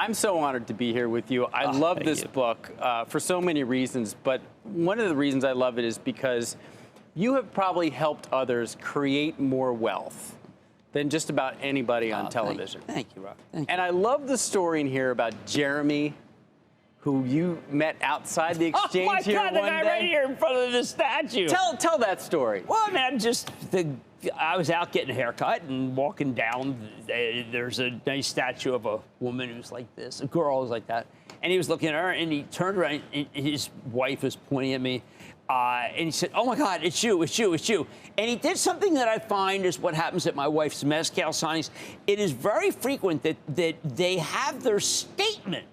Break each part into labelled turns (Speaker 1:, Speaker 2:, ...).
Speaker 1: I'm so honored to be here with you. I love this book for so many reasons, but one of the reasons I love it is because you have probably helped others create more wealth than just about anybody on television.
Speaker 2: Thank you, Rob. Thank you.
Speaker 1: And I love the story in here about Jeremy, who you met outside the exchange here one day.
Speaker 2: Oh, my God, the guy right here in front of the statue.
Speaker 1: Tell that story.
Speaker 2: Well, man, I was out getting a haircut and walking down. There's a nice statue of a woman who's like this, a girl who's like that. And he was looking at her, and he turned around, and his wife was pointing at me. And he said, "Oh, my God, it's you, it's you, it's you." And he did something that I find is what happens at my wife's mezcal signings. It is very frequent that they have their statement.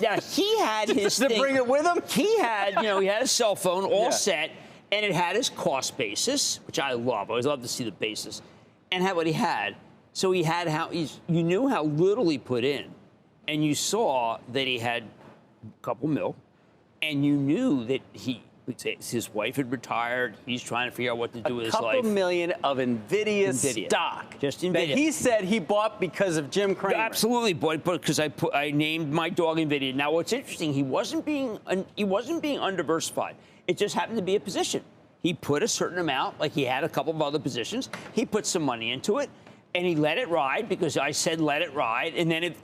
Speaker 2: Now, he had his
Speaker 1: thing. To bring it with him?
Speaker 2: He had, he had a cell phone all set, and it had his cost basis, which I love. I always love to see the basis, and had what he had. So he had you knew how little he put in, and you saw that he had a couple mil, and you knew that his wife had retired. He's trying to figure out what to do with his life.
Speaker 1: A couple million of NVIDIA stock.
Speaker 2: Just NVIDIA.
Speaker 1: That he said he bought because of Jim Cramer.
Speaker 2: Absolutely, boy, because I named my dog NVIDIA. Now, what's interesting, he wasn't being undiversified. It just happened to be a position. He put a certain amount, like he had a couple of other positions. He put some money into it, and he let it ride because I said let it ride. And then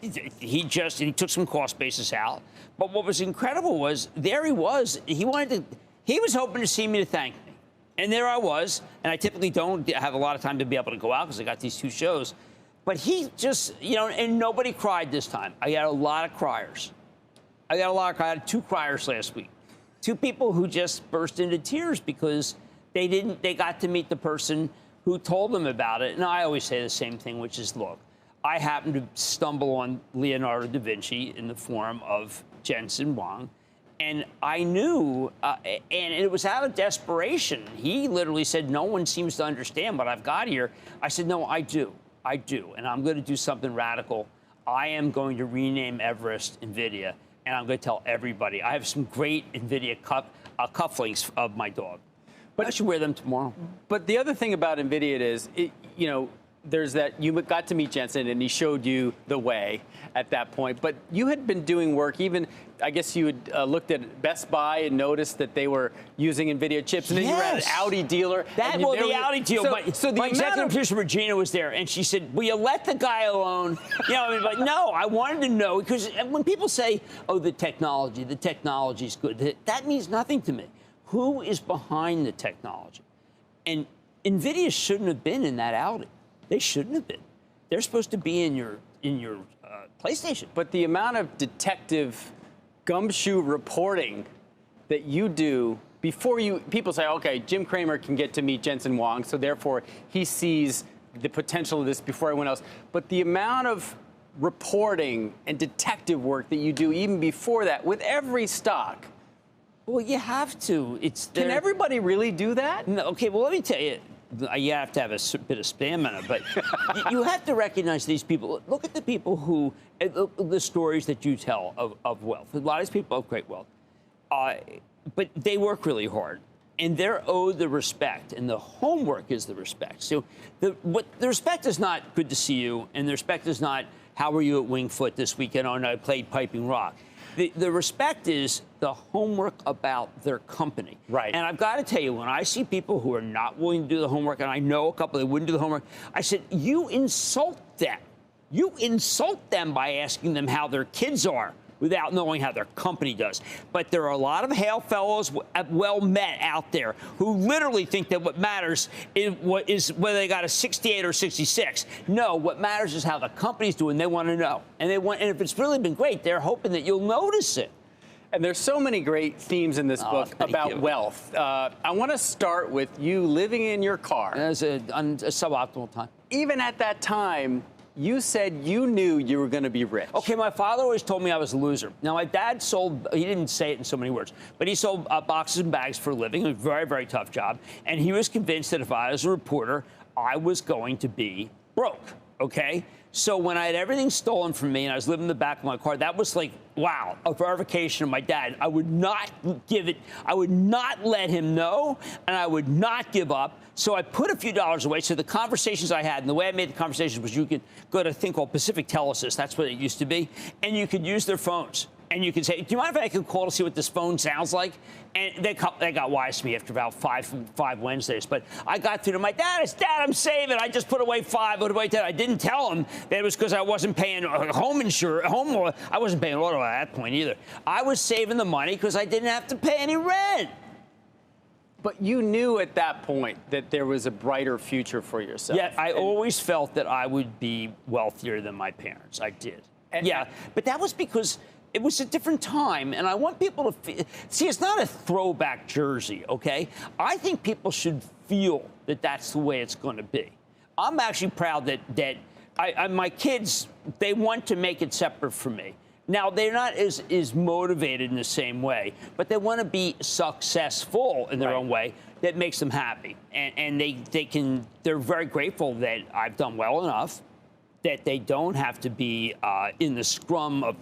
Speaker 2: he took some cost basis out. But what was incredible was there he was. He was hoping to see me to thank me. And there I was. And I typically don't have a lot of time to be able to go out because I got these two shows. But he just, and nobody cried this time. I had a lot of criers. I had 2 criers last week. 2 people who just burst into tears because they got to meet the person who told them about it. And I always say the same thing, which is, look, I happened to stumble on Leonardo da Vinci in the form of Jensen Huang. And I knew, and it was out of desperation. He literally said, "No one seems to understand what I've got here." I said, "No, I do. And I'm going to do something radical. I am going to rename Everest NVIDIA, and I'm going to tell everybody. I have some great NVIDIA cufflinks of my dog. But I should wear them tomorrow."
Speaker 1: But the other thing about NVIDIA is, there's that you got to meet Jensen, and he showed you the way at that point. But you had been doing work, even, I guess you had looked at Best Buy and noticed that they were using NVIDIA chips. And then you were at an Audi dealer.
Speaker 2: The Audi deal.
Speaker 1: So
Speaker 2: my executive producer, Regina, was there, and she said, "Will you let the guy alone?" No, I wanted to know. Because when people say, "Oh, the technology's good," that means nothing to me. Who is behind the technology? And NVIDIA shouldn't have been in that Audi. They shouldn't have been. They're supposed to be in your PlayStation.
Speaker 1: But the amount of detective gumshoe reporting that you do before people say, okay, Jim Cramer can get to meet Jensen Huang, so therefore he sees the potential of this before everyone else. But the amount of reporting and detective work that you do even before that with every stock.
Speaker 2: Well, you have to.
Speaker 1: Can everybody really do that?
Speaker 2: No, okay, well, let me tell you. You have to have a bit of stamina, but you have to recognize these people. Look at the people the stories that you tell of wealth. A lot of these people have great wealth, but they work really hard, and they're owed the respect, and the homework is the respect. So the respect is not good to see you, and the respect is not how were you at Wingfoot this weekend? Oh, no, I played Piping Rock. The respect is the homework about their company.
Speaker 1: Right.
Speaker 2: And I've got to tell you, when I see people who are not willing to do the homework, and I know a couple that wouldn't do the homework, I said, you insult them. You insult them by asking them how their kids are without knowing how their company does. But there are a lot of hail fellows well met out there who literally think that what matters is whether they got a 68 or 66. No, what matters is how the company's doing. They want to know. And if it's really been great, they're hoping that you'll notice it.
Speaker 1: And there's so many great themes in this book about wealth. I want to start with you living in your car.
Speaker 2: It was a suboptimal time.
Speaker 1: Even at that time, you said you knew you were going to be rich.
Speaker 2: Okay, my father always told me I was a loser. Now, my dad he didn't say it in so many words, but he sold boxes and bags for a living. It was a very, very tough job. And he was convinced that if I was a reporter, I was going to be broke, okay? So when I had everything stolen from me and I was living in the back of my car, that was like, wow, a verification of my dad. I would not give it, I would not let him know, and I would not give up. So I put a few dollars away. So the conversations I had, and the way I made the conversations was you could go to a thing called Pacific Telesis, that's what it used to be, and you could use their phones. And you could say, do you mind if I could call to see what this phone sounds like? And they got wise to me after about five Wednesdays. But I got through to my dad. I'm saving. I just put away 5. Put away 10. I didn't tell him that it was because I wasn't paying home insurance. I wasn't paying auto at that point either. I was saving the money because I didn't have to pay any rent.
Speaker 1: But you knew at that point that there was a brighter future for yourself.
Speaker 2: Yeah, I always felt that I would be wealthier than my parents. I did. Yeah, but that was because it was a different time, and I want people to see it's not a throwback jersey, okay? I think people should feel that that's the way it's going to be. I'm actually proud that my kids, they want to make it separate from me. Now, they're not as motivated in the same way, but they want to be successful in their own way that makes them happy. And they're very grateful that I've done well enough that they don't have to be in the scrum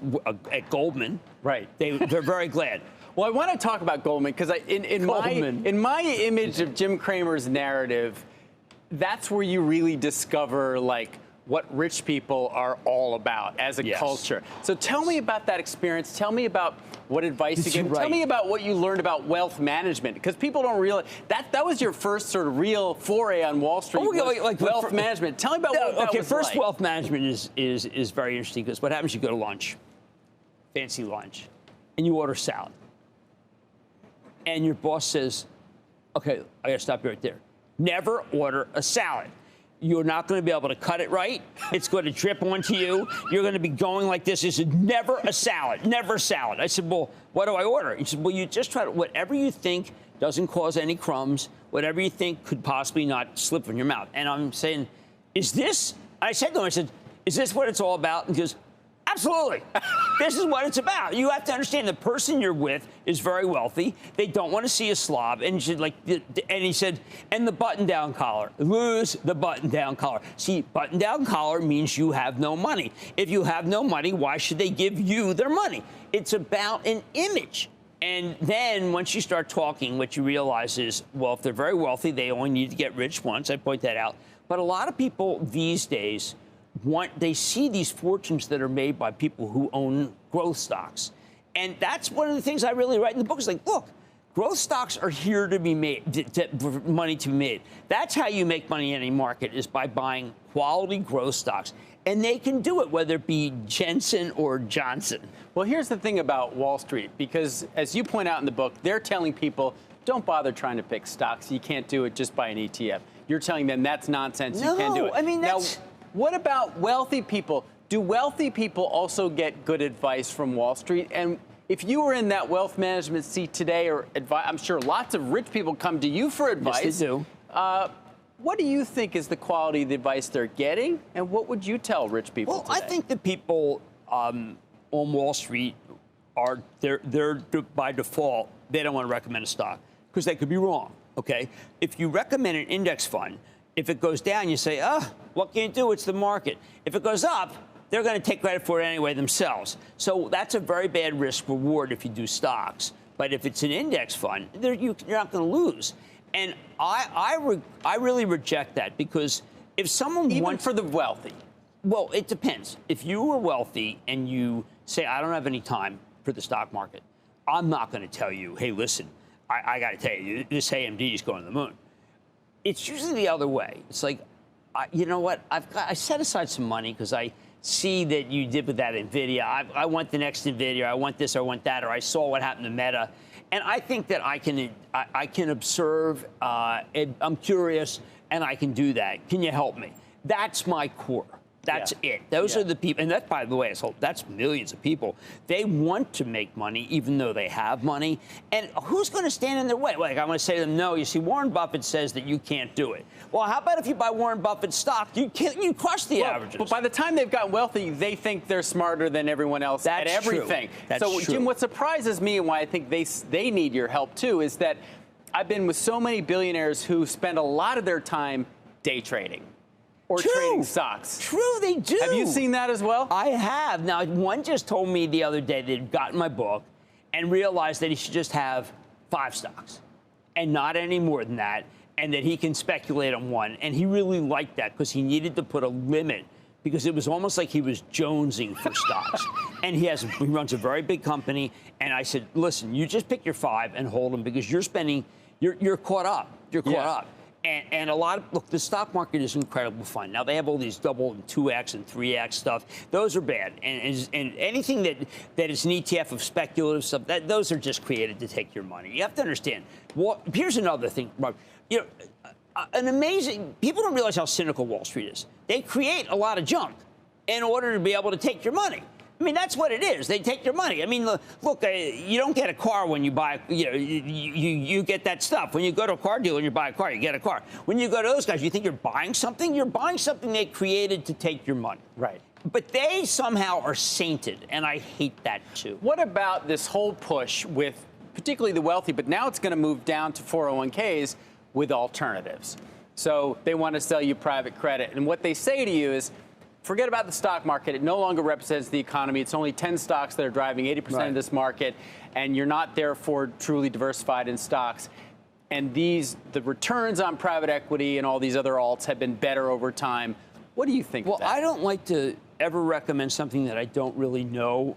Speaker 2: at Goldman.
Speaker 1: Right.
Speaker 2: They're very glad.
Speaker 1: Well, I want to talk about Goldman because in my image of Jim Cramer's narrative, that's where you really discover like what rich people are all about as a culture. So tell me about that experience. Tell me about what advice you gave. Tell me about what you learned about wealth management, because people don't realize that was your first sort of real foray on Wall Street. Like wealth management. Tell me about what that was
Speaker 2: first,
Speaker 1: like.
Speaker 2: Wealth management is very interesting because what happens? You go to lunch, fancy lunch, and you order salad, and your boss says, "Okay, I got to stop you right there. Never order a salad. You're not going to be able to cut it right. It's going to drip onto you. You're going to be going like this. He said, never a salad, never a salad." I said, "Well, what do I order?" He said, "Well, you just try to, whatever you think doesn't cause any crumbs, whatever you think could possibly not slip from your mouth." And I'm saying, is this, I said to him, I said, "Is this what it's all about?" And he goes, "Absolutely. This is what it's about. You have to understand the person you're with is very wealthy. They don't want to see a slob." And he said, "And the button-down collar. Lose the button-down collar." See, button-down collar means you have no money. If you have no money, why should they give you their money? It's about an image. And then once you start talking, what you realize is, well, if they're very wealthy, they only need to get rich once. I point that out. But a lot of people these days they see these fortunes that are made by people who own growth stocks. And that's one of the things I really write in the book is like, look, growth stocks are here to be made, for money to be made. That's how you make money in any market, is by buying quality growth stocks. And they can do it, whether it be Jensen or Johnson.
Speaker 1: Well, here's the thing about Wall Street, because as you point out in the book, they're telling people, don't bother trying to pick stocks. You can't do it just by an ETF. You're telling them that's nonsense.
Speaker 2: No,
Speaker 1: you can't do it.
Speaker 2: I mean, that's...
Speaker 1: Now, what about wealthy people? Do wealthy people also get good advice from Wall Street? And if you were in that wealth management seat today, or I'm sure lots of rich people come to you for advice.
Speaker 2: Yes, they do.
Speaker 1: What do you think is the quality of the advice they're getting? And what would you tell rich people today?
Speaker 2: I think the people on Wall Street they're by default, they don't want to recommend a stock because they could be wrong, okay? If you recommend an index fund, if it goes down, you say, what can you do? It's the market. If it goes up, they're going to take credit for it anyway themselves. So that's a very bad risk reward if you do stocks. But if it's an index fund, you're not going to lose. And I really reject that, because if someone
Speaker 1: Even
Speaker 2: wants...
Speaker 1: for the wealthy.
Speaker 2: Well, it depends. If you are wealthy and you say, I don't have any time for the stock market, I'm not going to tell you, hey, listen, I got to tell you, this AMD is going to the moon. It's usually the other way. It's like, you know what? I set aside some money because I see that you did with that NVIDIA. I want the next NVIDIA. I want this. I want that. Or I saw what happened to Meta, and I think that I can observe. I'm curious, and I can do that. Can you help me? That's my core. That's it. Those are the people. And that, by the way, that's millions of people. They want to make money even though they have money. And who's going to stand in their way? Like, I'm going to say to them, no, you see, Warren Buffett says that you can't do it. Well, how about if you buy Warren Buffett's stock? You crush the averages.
Speaker 1: But by the time they've gotten wealthy, they think they're smarter than everyone else at everything.
Speaker 2: True. That's
Speaker 1: so,
Speaker 2: true.
Speaker 1: Jim, what surprises me and why I think they need your help, too, is that I've been with so many billionaires who spend a lot of their time day trading. or trading stocks.
Speaker 2: True, they do.
Speaker 1: Have you seen that as well?
Speaker 2: I have. Now, one just told me the other day they'd gotten my book and realized that he should just have 5 stocks and not any more than that, and that he can speculate on one. And he really liked that because he needed to put a limit, because it was almost like he was jonesing for stocks. And he runs a very big company. And I said, listen, you just pick your 5 and hold them, because you're caught up. You're caught up. And a lot of, look, the stock market is incredible fun. Now, they have all these double and 2x and 3x stuff. Those are bad. And anything that is an ETF of speculative stuff, those are just created to take your money. You have to understand. Well, here's another thing, Rob. People don't realize how cynical Wall Street is. They create a lot of junk in order to be able to take your money. I mean, that's what it is. They take your money. I mean, look, you don't get a car when you buy, you get that stuff. When you go to a car dealer and you buy a car, you get a car. When you go to those guys, you think you're buying something? You're buying something they created to take your money.
Speaker 1: Right.
Speaker 2: But they somehow are sainted, and I hate that, too.
Speaker 1: What about this whole push with particularly the wealthy, but now it's going to move down to 401ks with alternatives? So they want to sell you private credit. And what they say to you is, forget about the stock market. It no longer represents the economy. It's only 10 stocks that are driving 80% of this market, and you're not therefore truly diversified in stocks. And the returns on private equity and all these other alts have been better over time. What do you think of that?
Speaker 2: Well, I don't like to ever recommend something that I don't really know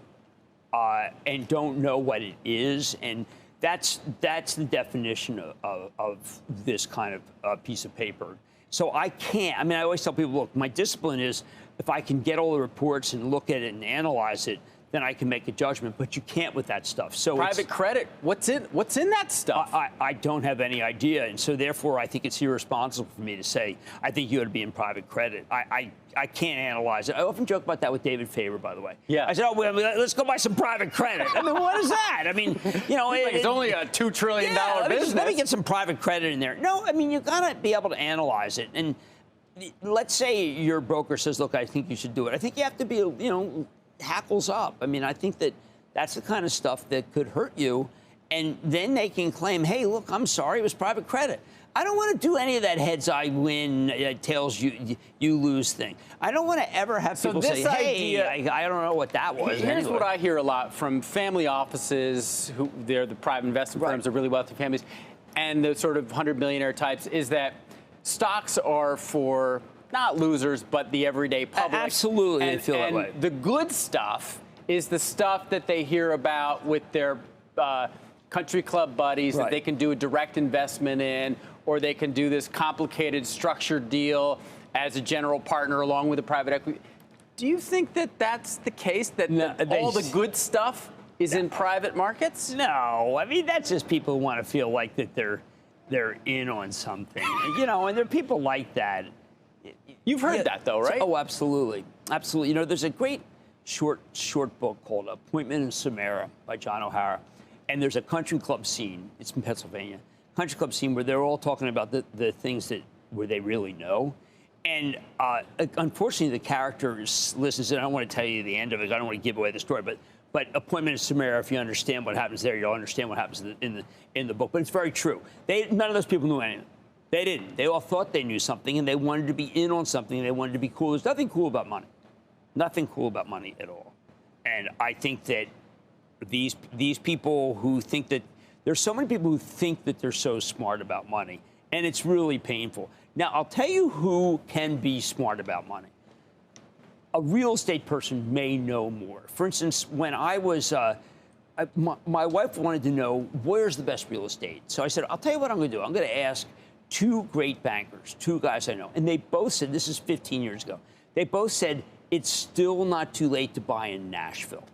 Speaker 2: and don't know what it is. And that's the definition of this kind of piece of paper. So I can't. I mean, I always tell people, look, my discipline is, if I can get all the reports and look at it and analyze it, then I can make a judgment. But you can't with that stuff. So
Speaker 1: private credit, what's in that stuff?
Speaker 2: I don't have any idea, and so therefore I think it's irresponsible for me to say I think you ought to be in private credit. I can't analyze it. I often joke about that with David Faber, by the way.
Speaker 1: Yeah.
Speaker 2: I said, let's go buy some private credit. I mean, what is that? I mean,
Speaker 1: it's only a $2 trillion business.
Speaker 2: Let me get some private credit in there. No, I mean, you got to be able to analyze it. And let's say your broker says, look, I think you should do it. I think you have to be, hackles up. I mean, I think that's the kind of stuff that could hurt you. And then they can claim, hey, look, I'm sorry, it was private credit. I don't want to do any of that heads I win, tails you lose thing. I don't want to ever have people say, hey, I don't know what that was.
Speaker 1: Here's what I hear a lot from family offices, they're the private investment firms, they're really wealthy families, and the sort of 100 millionaire types, is that stocks are for not losers, but the everyday public.
Speaker 2: Absolutely, I feel that way.
Speaker 1: The good stuff is the stuff that they hear about with their country club buddies that they can do a direct investment in, or they can do this complicated structured deal as a general partner along with a private equity. Do you think that that's the case, that all the good stuff is in private markets?
Speaker 2: No, I mean, that's just people who want to feel like that they're in on something, and there are people like that.
Speaker 1: You've heard that, though, right?
Speaker 2: Oh, absolutely. Absolutely. There's a great short book called Appointment in Samara by John O'Hara. And there's a country club scene. It's in Pennsylvania. Country club scene where they're all talking about the things where they really know. And unfortunately, the character listens, and I don't want to tell you the end of it. I don't want to give away the story. But Appointment in Samara, if you understand what happens there, you'll understand what happens in the book. But it's very true. None of those people knew anything. They didn't. They all thought they knew something, and they wanted to be in on something. They wanted to be cool. There's nothing cool about money. Nothing cool about money at all. And I think that these people who think that there's so many people who think that they're so smart about money, and it's really painful. Now, I'll tell you who can be smart about money. A real estate person may know more. For instance, when I was my wife wanted to know where's the best real estate. So I said, I'll tell you what I'm going to do. I'm going to ask 2 great bankers, 2 guys I know. And they both said, this is 15 years ago, they both said, it's still not too late to buy in Nashville.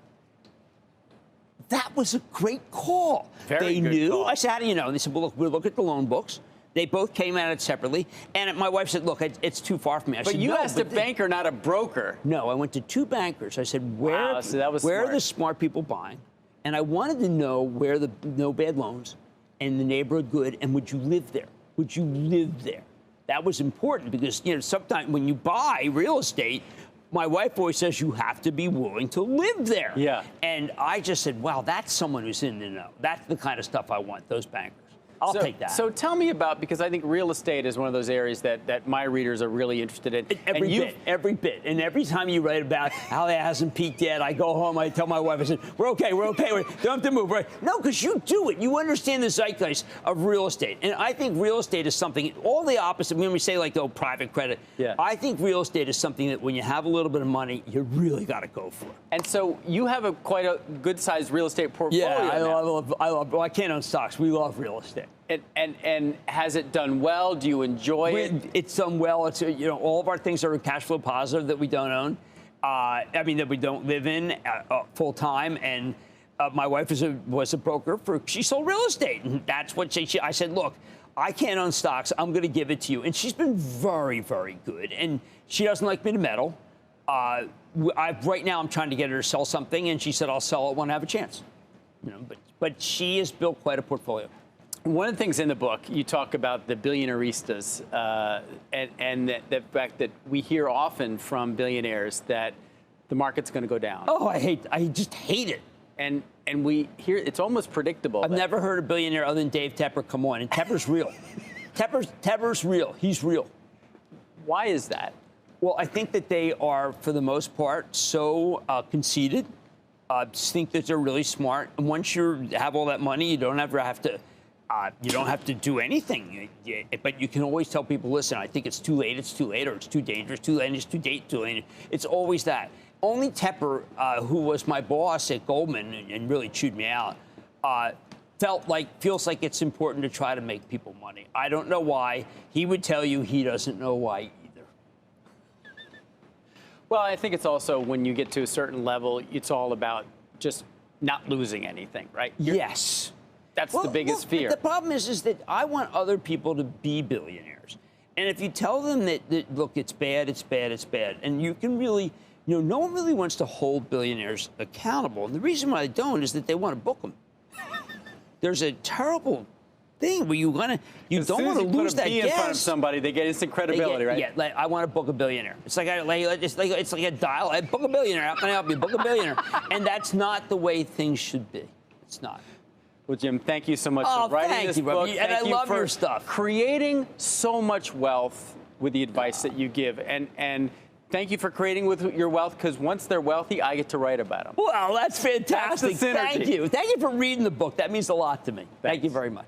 Speaker 2: That was a great call.
Speaker 1: Very good call.
Speaker 2: I said, how do you know? And they said, well, look, we'll look at the loan books. They both came at it separately. And my wife said, look, it's too far from me. I said,
Speaker 1: you asked a banker, not a broker.
Speaker 2: No, I went to 2 bankers. I said, where are the smart people buying? And I wanted to know where no bad loans and the neighborhood good, and would you live there? Would you live there? That was important because, sometimes when you buy real estate, my wife always says you have to be willing to live there.
Speaker 1: Yeah.
Speaker 2: And I just said, wow, that's someone who's in the know. That's the kind of stuff I want, those bankers. I'll take that.
Speaker 1: So tell me about, because I think real estate is one of those areas that my readers are really interested in.
Speaker 2: Every bit. And every time you write about how it hasn't peaked yet, I go home, I tell my wife, I said, we're okay, we don't have to move, right? No, because you do it. You understand the zeitgeist of real estate. And I think real estate is something, all the opposite, when we say like, oh, private credit, I think real estate is something that when you have a little bit of money, you really got to go for.
Speaker 1: And so you have quite a good-sized real estate portfolio.
Speaker 2: Yeah, I love, well, I can't own stocks. We love real estate.
Speaker 1: And has it done well? Do you enjoy it?
Speaker 2: It's done well. It's, all of our things are cash flow positive that we don't own. That we don't live in full time. And my wife was a broker she sold real estate. And that's what I said, look, I can't own stocks. I'm going to give it to you. And she's been very, very good. And she doesn't like me to meddle. Right now I'm trying to get her to sell something. And she said, I'll sell it when I have a chance. But she has built quite a portfolio.
Speaker 1: One of the things in the book, you talk about the billionairistas and the fact that we hear often from billionaires that the market's going to go down.
Speaker 2: Oh, I just hate it.
Speaker 1: And we hear it's almost predictable.
Speaker 2: I've never heard a billionaire other than Dave Tepper come on, and Tepper's real. Tepper's real. He's real.
Speaker 1: Why is that?
Speaker 2: Well, I think that they are, for the most part, so conceited. Think that they're really smart. And once you have all that money, you don't ever have to. You don't have to do anything, but you can always tell people, listen, I think it's too late, or it's too dangerous, too late, it's too late. It's always that. Only Tepper, who was my boss at Goldman and really chewed me out, feels like it's important to try to make people money. I don't know why. He would tell you he doesn't know why either.
Speaker 1: Well, I think it's also when you get to a certain level, it's all about just not losing anything, right?
Speaker 2: Yes.
Speaker 1: That's the biggest fear.
Speaker 2: The problem is that I want other people to be billionaires. And if you tell them that look, it's bad, and you can really, no one really wants to hold billionaires accountable. And the reason why they don't is that they want to book them. There's a terrible thing where you don't want to lose that
Speaker 1: in front of somebody, they get instant credibility, right?
Speaker 2: Yeah, like, I want to book a billionaire. It's like it's like a dial. I book a billionaire. How can I help you? Book a billionaire. And that's not the way things should be. It's not.
Speaker 1: Well, Jim, thank you so much for writing this book.
Speaker 2: And I love your stuff.
Speaker 1: Creating so much wealth with the advice that you give. And thank you for creating with your wealth, because once they're wealthy, I get to write about them.
Speaker 2: Well, that's fantastic.
Speaker 1: That's the synergy.
Speaker 2: Thank you. Thank you for reading the book. That means a lot to me.
Speaker 1: Thanks.
Speaker 2: Thank you very much.